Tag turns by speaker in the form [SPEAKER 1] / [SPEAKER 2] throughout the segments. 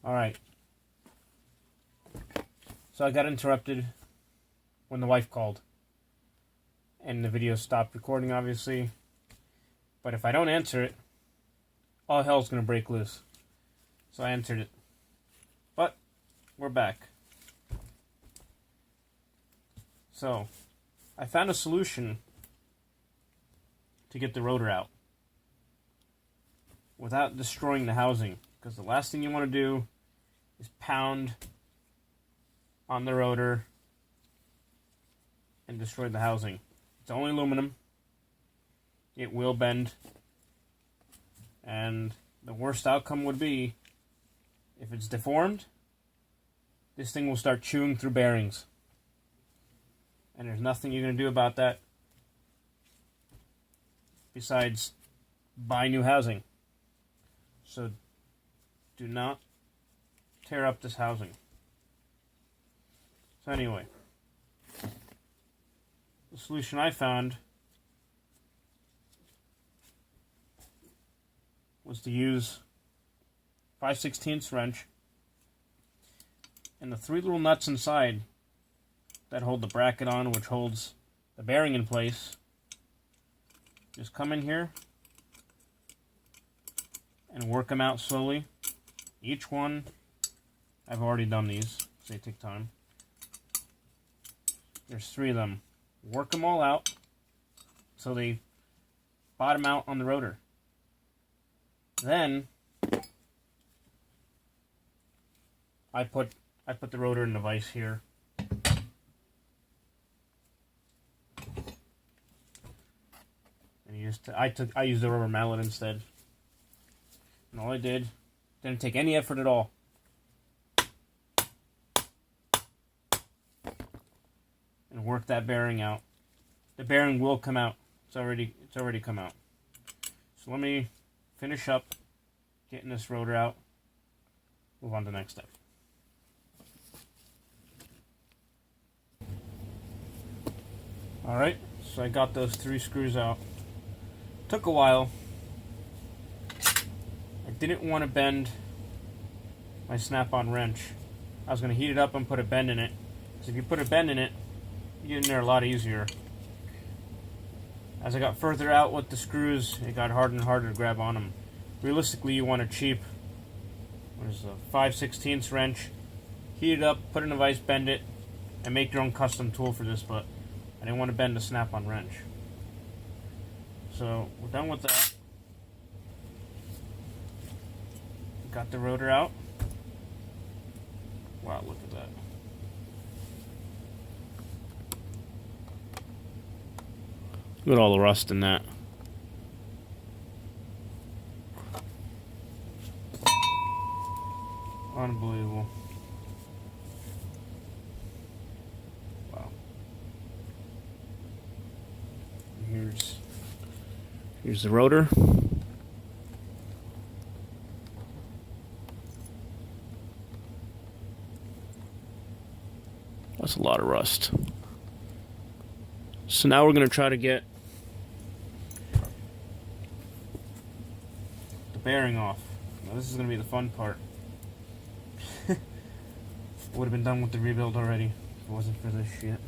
[SPEAKER 1] Alright. So I got interrupted when the wife called. And the video stopped recording, obviously. But if I don't answer it, all hell's gonna break loose. So I answered it. But, we're back. So, I found a solution to get the rotor out without destroying the housing. Because the last thing you want to do is pound on the rotor and destroy the housing. It's only aluminum. It will bend. And the worst outcome would be, if it's deformed, this thing will start chewing through bearings. And there's nothing you're going to do about that besides buy new housing. So do not tear up this housing. So anyway, the solution I found was to use 5/16 wrench and the 3 little nuts inside that hold the bracket on, which holds the bearing in place. Just come in here and work them out slowly. Each one, I've already done these, so they take time. There's 3 of them. Work them all out so they bottom out on the rotor. Then I put the rotor in the vise here. And I used the rubber mallet instead. And all I did, didn't take any effort at all. And work that bearing out. The bearing will come out. It's already come out. So let me finish up getting this rotor out. Move on to the next step. Alright, so I got those 3 screws out. Took a while. I didn't want to bend my snap-on wrench. I was going to heat it up and put a bend in it. Because if you put a bend in it, you get in there a lot easier. As I got further out with the screws, it got harder and harder to grab on them. Realistically, you want a cheap, there's a 5/16 wrench. Heat it up, put it in a vise, bend it, and make your own custom tool for this, but I didn't want to bend the snap-on wrench. So, we're done with that. Got the rotor out. Wow, look at that. Look at all the rust in that. Unbelievable. Wow. Here's the rotor. That's a lot of rust. So now we're going to try to get the bearing off. Now this is going to be the fun part. Would have been done with the rebuild already if it wasn't for this shit.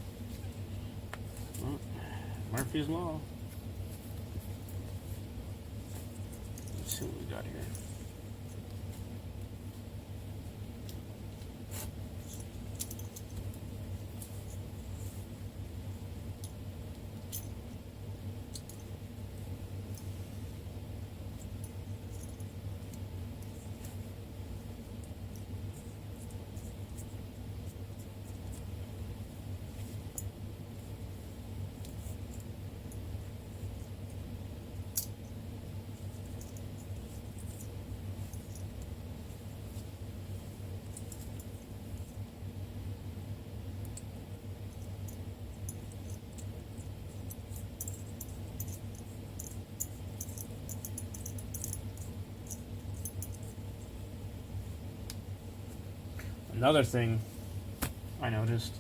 [SPEAKER 1] Well, Murphy's Law. Let's see what we got here. Another thing I noticed,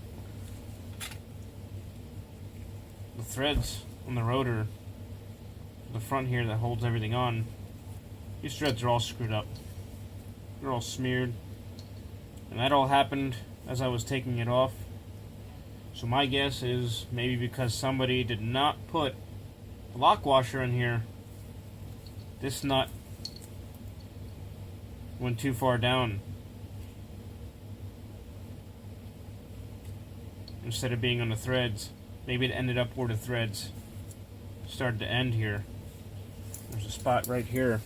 [SPEAKER 1] the threads on the rotor, the front here that holds everything on, these threads are all screwed up. They're all smeared. And that all happened as I was taking it off. So my guess is maybe because somebody did not put the lock washer in here, this nut went too far down. Instead of being on the threads, maybe it ended up where the threads started to end here. There's a spot right here.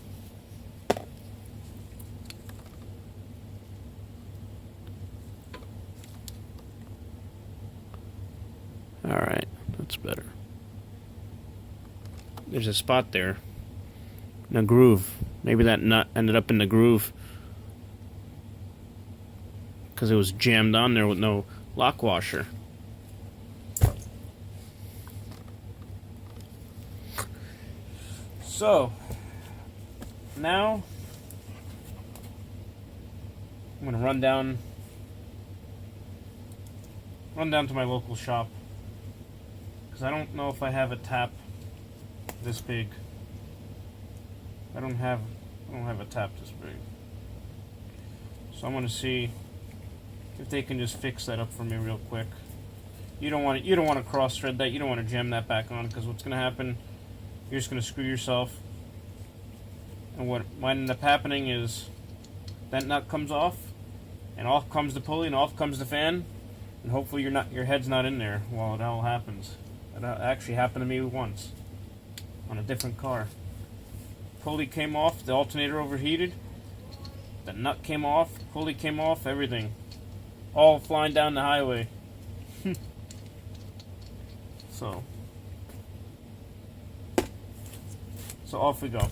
[SPEAKER 1] Alright, that's better. There's a spot there in a groove. Maybe that nut ended up in the groove because it was jammed on there with no lock washer. So now I'm gonna run down to my local shop because I don't know if I have a tap this big. I don't have a tap this big. So I'm gonna see if they can just fix that up for me real quick. You don't want to cross thread that. You don't want to jam that back on because what's gonna happen? You're just going to screw yourself. And what might end up happening is that nut comes off, and off comes the pulley, and off comes the fan, and hopefully your head's not in there while it all happens. That actually happened to me once on a different car. Pulley came off, the alternator overheated, the nut came off, pulley came off, everything. All flying down the highway. So off we go.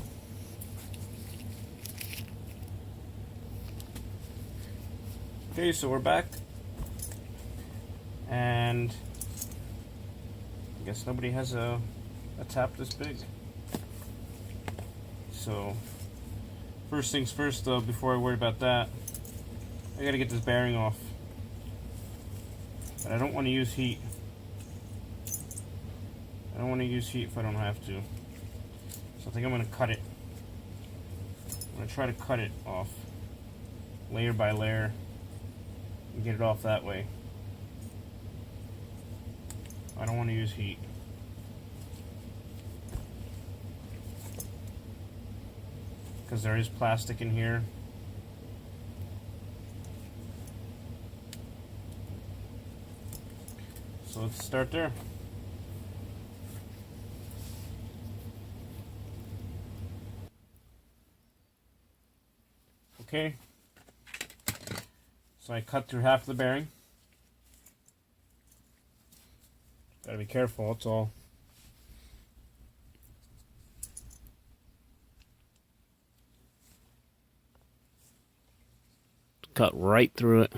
[SPEAKER 1] Okay, so we're back. And I guess nobody has a tap this big. So first things first though, before I worry about that, I gotta get this bearing off. But I don't want to use heat. I don't want to use heat if I don't have to. So I think I'm going to cut it. I'm going to try to cut it off layer by layer and get it off that way. I don't want to use heat. Because there is plastic in here. So let's start there. Okay, so I cut through half the bearing. Gotta be careful, that's all. Cut right through it.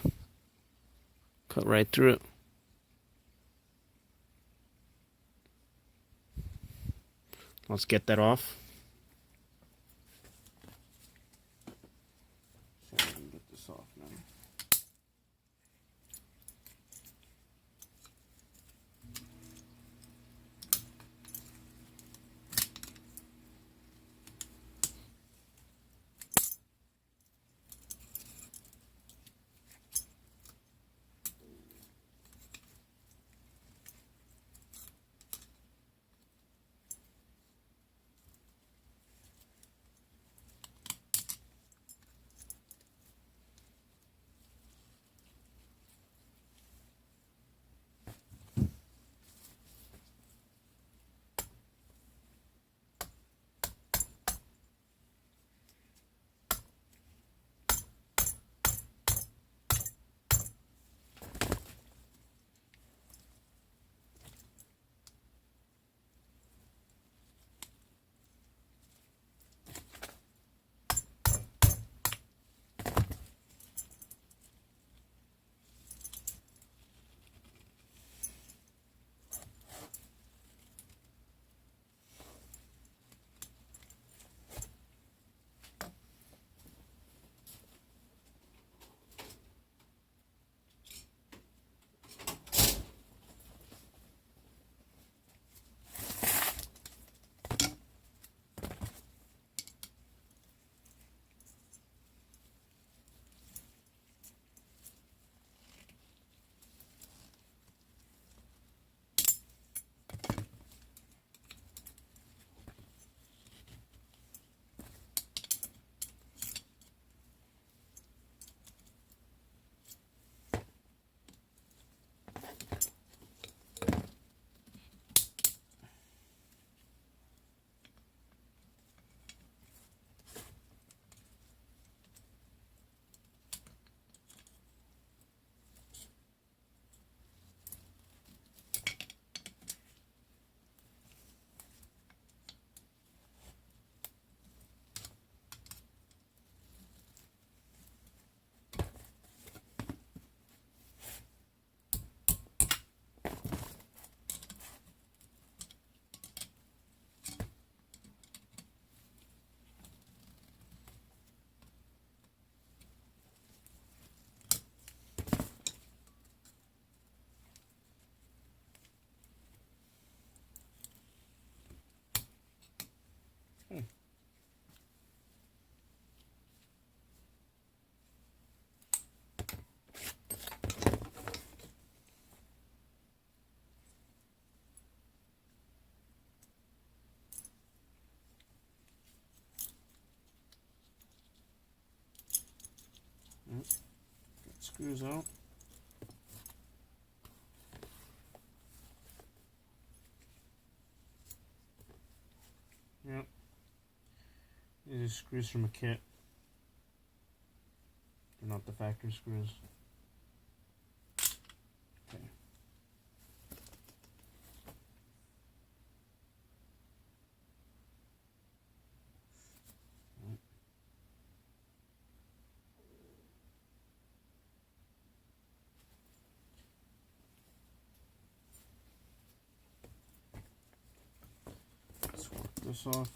[SPEAKER 1] Cut right through it. Let's get that off. Off now. Get screws out. Yep. These are screws from a kit. They're not the factory screws. Okay. Let's work this off.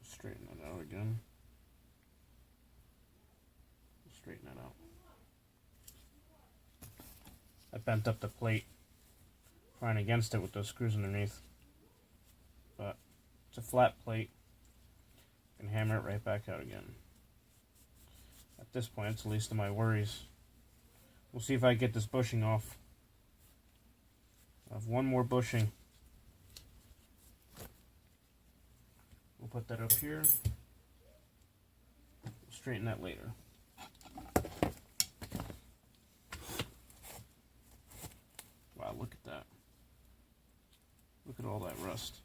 [SPEAKER 1] Straighten that out again. Straighten that out. I bent up the plate trying against it with those screws underneath. But it's a flat plate. I can hammer it right back out again. At this point, it's the least of my worries. We'll see if I get this bushing off. I have one more bushing. We'll put that up here. We'll straighten that later. Wow, look at that. Look at all that rust.